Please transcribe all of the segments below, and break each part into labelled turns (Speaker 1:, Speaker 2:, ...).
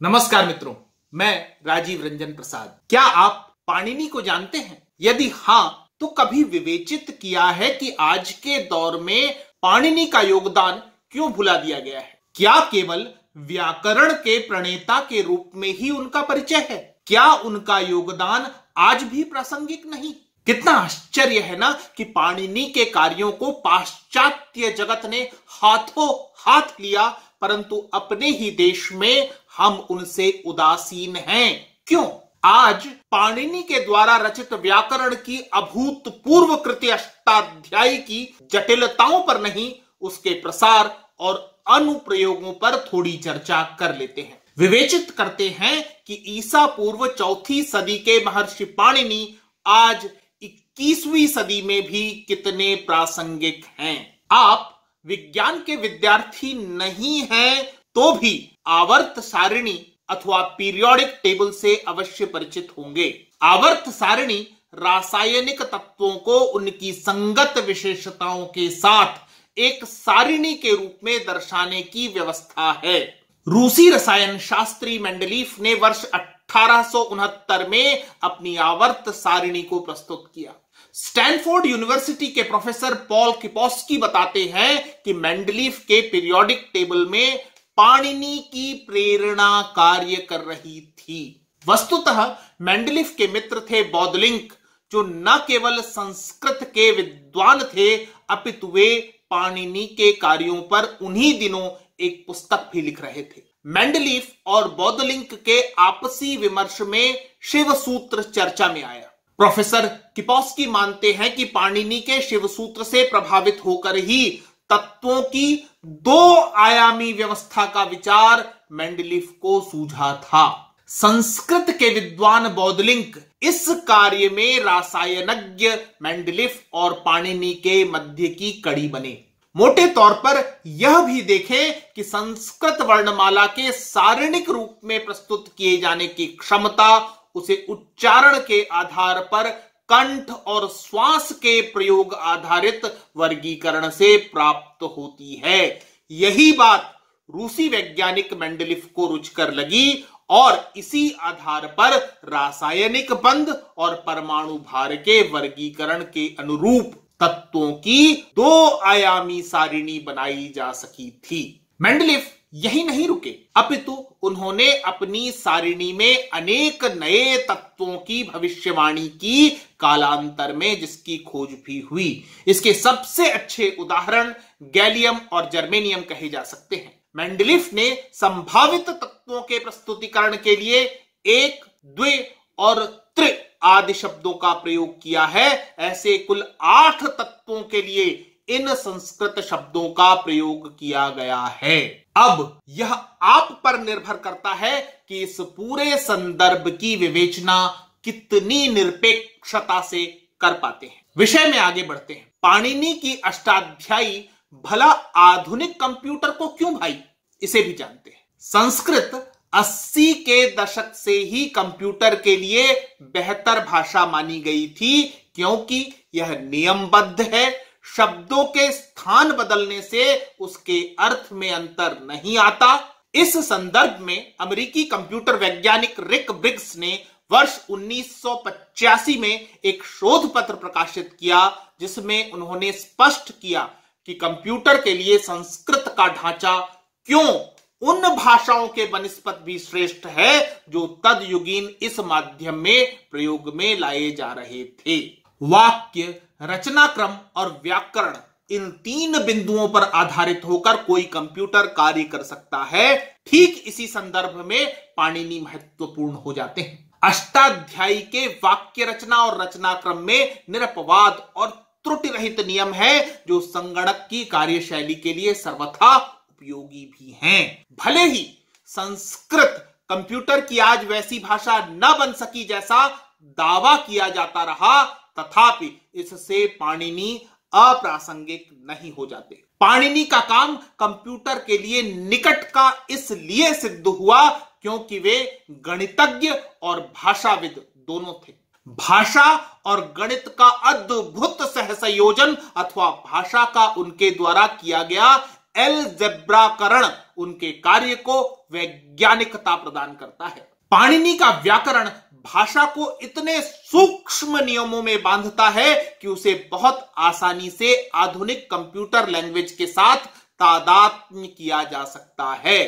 Speaker 1: नमस्कार मित्रों, मैं राजीव रंजन प्रसाद। क्या आप पाणिनि को जानते हैं? यदि हां, तो कभी विवेचित किया है कि आज के दौर में पाणिनि का योगदान क्यों भुला दिया गया है? क्या केवल व्याकरण के प्रणेता के रूप में ही उनका परिचय है? क्या उनका योगदान आज भी प्रासंगिक नहीं? कितना आश्चर्य है ना कि पाणिनि के कार्यों को पाश्चात्य जगत ने हाथों हाथ लिया, परंतु अपने ही देश में हम उनसे उदासीन हैं। क्यों? आज पाणिनि के द्वारा रचित व्याकरण की अभूतपूर्व कृति अष्टाध्यायी की जटिलताओं पर नहीं, उसके प्रसार और अनुप्रयोगों पर थोड़ी चर्चा कर लेते हैं। विवेचित करते हैं कि ईसा पूर्व 4वीं सदी के महर्षि पाणिनि आज 21वीं सदी में भी कितने प्रासंगिक हैं। आप विज्ञान के विद्यार्थी नहीं हैं तो भी आवर्त सारिणी अथवा पीरियोडिक टेबल से अवश्य परिचित होंगे। आवर्त सारिणी रासायनिक तत्वों को उनकी संगत विशेषताओं के साथ एक सारिणी के रूप में दर्शाने की व्यवस्था है। रूसी रसायन शास्त्री मेंडलीफ ने वर्ष 1869 में अपनी आवर्त सारिणी को प्रस्तुत किया। स्टैनफोर्ड यूनिवर्सिटी के प्रोफेसर पॉल किपोस्की बताते हैं कि मेंडलीफ के पीरियोडिक टेबल में पाणिनि की प्रेरणा कार्य कर रही थी। वस्तुतः मेंडलीफ के मित्र थे बौदलिंक, जो न केवल संस्कृत के विद्वान थे, अपितु वे पाणिनि के कार्यों पर उन्हीं दिनों एक पुस्तक भी लिख रहे थे। मेंडलीफ और बौदलिंक के आपसी विमर्श में शिव सूत्र चर्चा में आया। प्रोफेसर किपोस्की मानते हैं कि पाणिनि के शिव सूत्र से प्रभावित होकर ही तत्वों की 2 आयामी व्यवस्था का विचार मेंडलीफ को सूझा था। संस्कृत के विद्वान बौदलिंक इस कार्य में रासायनज्ञ मेंडलीफ और पाणिनि के मध्य की कड़ी बने। मोटे तौर पर यह भी देखें कि संस्कृत वर्णमाला के सारणिक रूप में प्रस्तुत किए जाने की क्षमता उसे उच्चारण के आधार पर कंठ और श्वास के प्रयोग आधारित वर्गीकरण से प्राप्त होती है। यही बात रूसी वैज्ञानिक मेंडलीफ को रुचकर लगी और इसी आधार पर रासायनिक बंध और परमाणु भार के वर्गीकरण के अनुरूप तत्वों की 2 आयामी सारिणी बनाई जा सकी थी। मेंडलीफ यही नहीं रुके, अपितु उन्होंने अपनी सारिणी में अनेक नए तत्वों की भविष्यवाणी की कालांतर में, जिसकी खोज भी हुई। इसके सबसे अच्छे उदाहरण गैलियम और जर्मेनियम कहे जा सकते हैं। मेंडलीफ ने संभावित तत्वों के प्रस्तुतिकरण के लिए 1, 2 और 3 आदि शब्दों का प्रयोग किया है। ऐसे कुल 8 तत्वों के लिए इन संस्कृत शब्दों का प्रयोग किया गया है। अब यह आप पर निर्भर करता है कि इस पूरे संदर्भ की विवेचना कितनी निरपेक्षता से कर पाते हैं। विषय में आगे बढ़ते हैं। पाणिनि की अष्टाध्यायी भला आधुनिक कंप्यूटर को क्यों भाई, इसे भी जानते हैं। संस्कृत 80 के दशक से ही कंप्यूटर के लिए बेहतर भाषा मानी गई थी, क्योंकि यह नियमबद्ध है। शब्दों के स्थान बदलने से उसके अर्थ में अंतर नहीं आता। इस संदर्भ में अमेरिकी कंप्यूटर वैज्ञानिक रिक ब्रिग्स ने वर्ष 1985 में एक शोध पत्र प्रकाशित किया, जिसमें उन्होंने स्पष्ट किया कि कंप्यूटर के लिए संस्कृत का ढांचा क्यों उन भाषाओं के बनिस्पत भी श्रेष्ठ है जो तदयुगीन इस माध्यम में प्रयोग में लाए जा रहे थे। वाक्य, रचनाक्रम और व्याकरण, इन 3 बिंदुओं पर आधारित होकर कोई कंप्यूटर कार्य कर सकता है। ठीक इसी संदर्भ में पाणिनि महत्वपूर्ण हो जाते हैं। अष्टाध्यायी के वाक्य रचना और रचनाक्रम में निरपवाद और त्रुटि रहित नियम है, जो संगणक की कार्यशैली के लिए सर्वथा उपयोगी भी हैं। भले ही संस्कृत कंप्यूटर की आज वैसी भाषा न बन सकी जैसा दावा किया जाता रहा, तथापि इससे पाणिनि अप्रासंगिक नहीं हो जाते। पाणिनि का काम कंप्यूटर के लिए निकट का इसलिए सिद्ध हुआ क्योंकि वे गणितज्ञ और भाषाविद दोनों थे। भाषा और गणित का अद्भुत सहसंयोजन अथवा भाषा का उनके द्वारा किया गया एलजेब्राकरण उनके कार्य को वैज्ञानिकता प्रदान करता है। पाणिनि का व्याकरण भाषा को इतने सूक्ष्म नियमों में बांधता है कि उसे बहुत आसानी से आधुनिक कंप्यूटर लैंग्वेज के साथ तादात्म्य किया जा सकता है।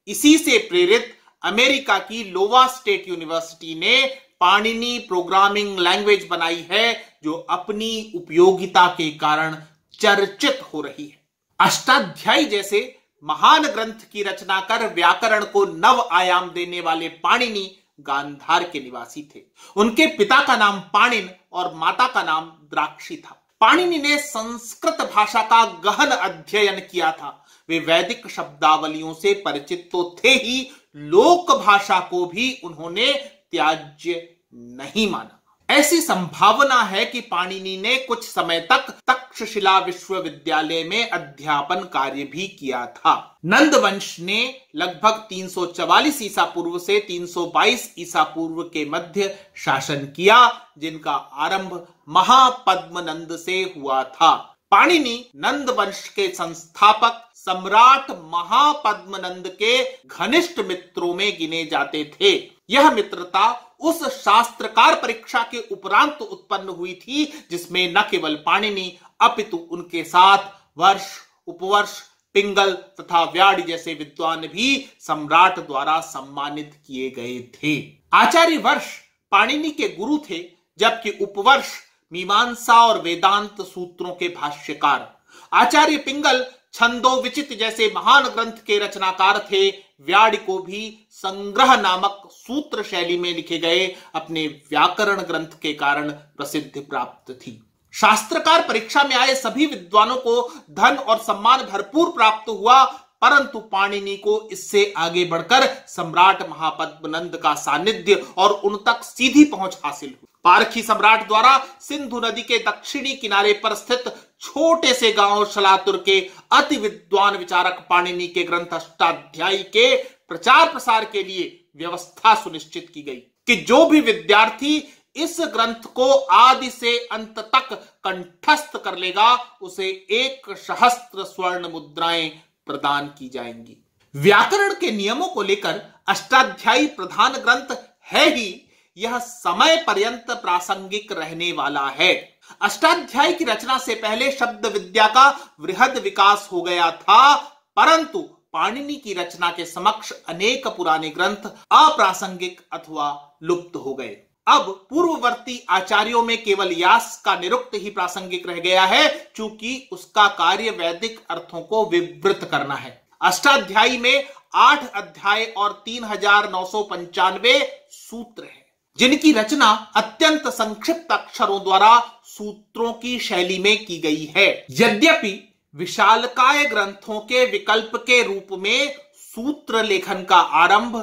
Speaker 1: इसी से प्रेरित अमेरिका की लोवा स्टेट यूनिवर्सिटी ने पाणिनि प्रोग्रामिंग लैंग्वेज बनाई है, जो अपनी उपयोगिता के कारण चर्चित हो रही है। अष्टाध्यायी जैसे महान ग्रंथ की रचना कर व्याकरण को नव आयाम देने वाले पाणिनि गांधार के निवासी थे। उनके पिता का नाम पाणिन और माता का नाम द्राक्षी था। पाणिनि ने संस्कृत भाषा का गहन अध्ययन किया था। वे वैदिक शब्दावलियों से परिचित तो थे ही, लोक भाषा को भी उन्होंने त्याज्य नहीं माना। ऐसी संभावना है कि पाणिनि ने कुछ समय तक तक्षशिला विश्वविद्यालय में अध्यापन कार्य भी किया था। नंद वंश ने लगभग 344 ईसा पूर्व से 322 ईसा पूर्व के मध्य शासन किया, जिनका आरंभ महापद्मनंद से हुआ था। पाणिनि नंद वंश के संस्थापक सम्राट महापद्मनंद के घनिष्ठ मित्रों में गिने जाते थे। यह मित्रता उस शास्त्रकार परीक्षा के उपरांत उत्पन्न हुई थी, जिसमें न केवल पाणिनि अपितु उनके साथ वर्ष, उपवर्ष, पिंगल तथा व्याड़ जैसे विद्वान भी सम्राट द्वारा सम्मानित किए गए थे। आचार्य वर्ष पाणिनि के गुरु थे, जबकि उपवर्ष मीमांसा और वेदांत सूत्रों के भाष्यकार। आचार्य पिंगल छंदो विचित जैसे महान ग्रंथ के रचनाकार थे। व्याड़ को भी संग्रह नामक सूत्र शैली में लिखे गए अपने व्याकरण ग्रंथ के कारण प्रसिद्धि प्राप्त थी। शास्त्रकार परीक्षा में आए सभी विद्वानों को धन और सम्मान भरपूर प्राप्त हुआ, परंतु पाणिनि को इससे आगे बढ़कर सम्राट महापद्मनंद का सानिध्य और उन तक सीधी पहुंच हासिल हुई। पारखी सम्राट द्वारा सिंधु नदी के दक्षिणी किनारे पर स्थित छोटे से गांव शलातुर के अति विद्वान विचारक पाणिनि के ग्रंथ अष्टाध्यायी के प्रचार प्रसार के लिए व्यवस्था सुनिश्चित की गई कि जो भी विद्यार्थी इस ग्रंथ को आदि से अंत तक कंठस्थ कर लेगा, उसे 1,000 स्वर्ण मुद्राएं प्रदान की जाएंगी। व्याकरण के नियमों को लेकर अष्टाध्यायी प्रधान ग्रंथ है ही, यह समय पर्यंत प्रासंगिक रहने वाला है। अष्टाध्यायी की रचना से पहले शब्द विद्या का वृहद विकास हो गया था, परंतु पाणिनि की रचना के समक्ष अनेक पुराने ग्रंथ अप्रासंगिक अथवा लुप्त हो गए। अब पूर्ववर्ती आचार्यों में केवल यास का निरुक्त ही प्रासंगिक रह गया है, चूंकि उसका कार्य वैदिक अर्थों को विवृत करना है। अष्टाध्यायी में 8 अध्याय और 3995 सूत्र हैं, जिनकी रचना अत्यंत संक्षिप्त अक्षरों द्वारा सूत्रों की शैली में की गई है। यद्यपि विशालकाय ग्रंथों के विकल्प के रूप में सूत्र लेखन का आरंभ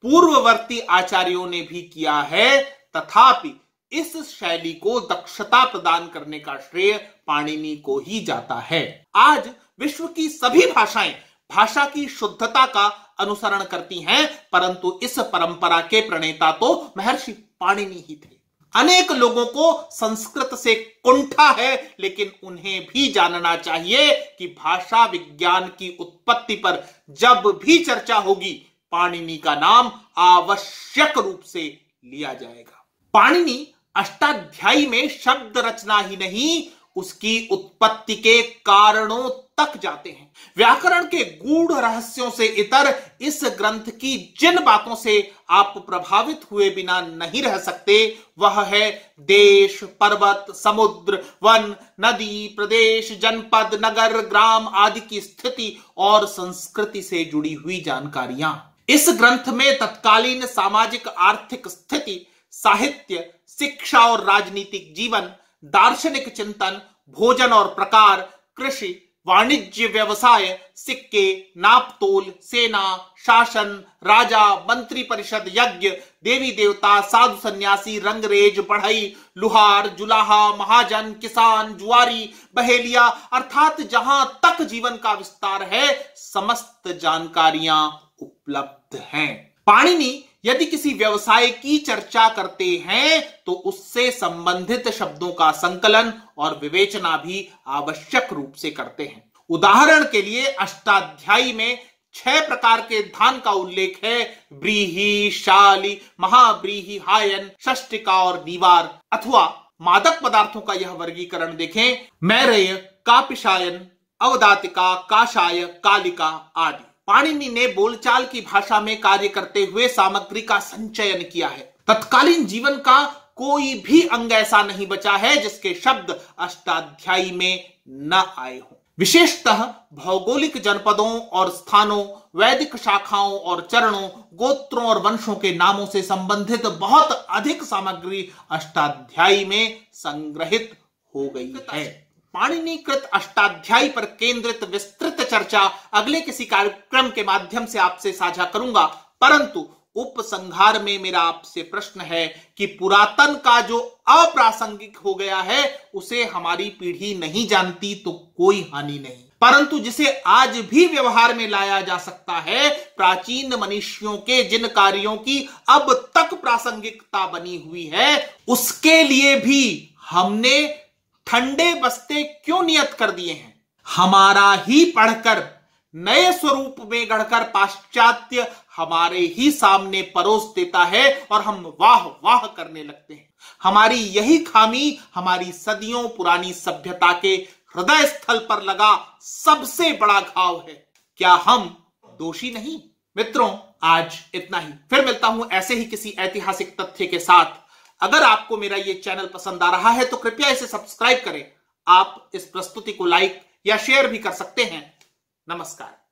Speaker 1: पूर्ववर्ती आचार्यों ने भी किया है, तथापि इस शैली को दक्षता प्रदान करने का श्रेय पाणिनि को ही जाता है। आज विश्व की सभी भाषाएं भाषा की शुद्धता का अनुसरण करती हैं, परंतु इस परंपरा के प्रणेता तो महर्षि पाणिनि ही थे। अनेक लोगों को संस्कृत से कुंठा है, लेकिन उन्हें भी जानना चाहिए कि भाषा विज्ञान की उत्पत्ति पर जब भी चर्चा होगी, पाणिनि का नाम आवश्यक रूप से लिया जाएगा। पाणिनि अष्टाध्यायी में शब्द रचना ही नहीं, उसकी उत्पत्ति के कारणों तक जाते हैं। व्याकरण के गूढ़ रहस्यों से इतर इस ग्रंथ की जिन बातों से आप प्रभावित हुए बिना नहीं रह सकते, वह है देश, पर्वत, समुद्र, वन, नदी, प्रदेश, जनपद, नगर, ग्राम आदि की स्थिति और संस्कृति से जुड़ी हुई जानकारियां। इस ग्रंथ में तत्कालीन सामाजिक आर्थिक स्थिति, साहित्य, शिक्षा और राजनीतिक जीवन, दार्शनिक चिंतन, भोजन और प्रकार, कृषि, वाणिज्य, व्यवसाय, सिक्के, नापतोल, सेना, शासन, राजा, मंत्री परिषद, यज्ञ, देवी देवता, साधु सन्यासी, रंगरेज, बढ़ई, लुहार, जुलाहा, महाजन, किसान, जुआरी, बहेलिया, अर्थात जहां तक जीवन का विस्तार है, समस्त जानकारियां उपलब्ध हैं। पाणिनि यदि किसी व्यवसाय की चर्चा करते हैं तो उससे संबंधित शब्दों का संकलन और विवेचना भी आवश्यक रूप से करते हैं। उदाहरण के लिए अष्टाध्यायी में 6 प्रकार के धान का उल्लेख है। व्रीहि, शाली, महाव्रीहि, हायन, षष्टिका और नीवार। अथवा मादक पदार्थों का यह वर्गीकरण देखें, मैरेय, कापिशायन, अवदातिका, काशाय, कालिका आदि। पाणिनि ने बोलचाल की भाषा में कार्य करते हुए सामग्री का संचयन किया है। तत्कालीन जीवन का कोई भी अंग ऐसा नहीं बचा है जिसके शब्द अष्टाध्यायी में न आए हों। विशेषतः भौगोलिक जनपदों और स्थानों, वैदिक शाखाओं और चरणों, गोत्रों और वंशों के नामों से संबंधित बहुत अधिक सामग्री अष्टाध्यायी में संग्रहित हो गई है। पाणिनिकृत अष्टाध्यायी पर केंद्रित विस्तृत चर्चा अगले किसी कार्यक्रम के माध्यम से आपसे साझा करूंगा, परंतु उपसंहार में मेरा आपसे प्रश्न है कि पुरातन का जो अप्रासंगिक हो गया है उसे हमारी पीढ़ी नहीं जानती तो कोई हानि नहीं, परंतु जिसे आज भी व्यवहार में लाया जा सकता है, प्राचीन मनीषियों के जिन कार्यों की अब तक प्रासंगिकता बनी हुई है, उसके लिए भी हमने ठंडे बस्ते क्यों नियत कर दिए हैं? हमारा ही पढ़कर नए स्वरूप में गढ़कर पाश्चात्य हमारे ही सामने परोस देता है और हम वाह वाह करने लगते हैं। हमारी यही खामी हमारी सदियों पुरानी सभ्यता के हृदय स्थल पर लगा सबसे बड़ा घाव है। क्या हम दोषी नहीं? मित्रों, आज इतना ही। फिर मिलता हूं ऐसे ही किसी ऐतिहासिक तथ्य के साथ। अगर आपको मेरा ये चैनल पसंद आ रहा है तो कृपया इसे सब्सक्राइब करें। आप इस प्रस्तुति को लाइक या शेयर भी कर सकते हैं। नमस्कार।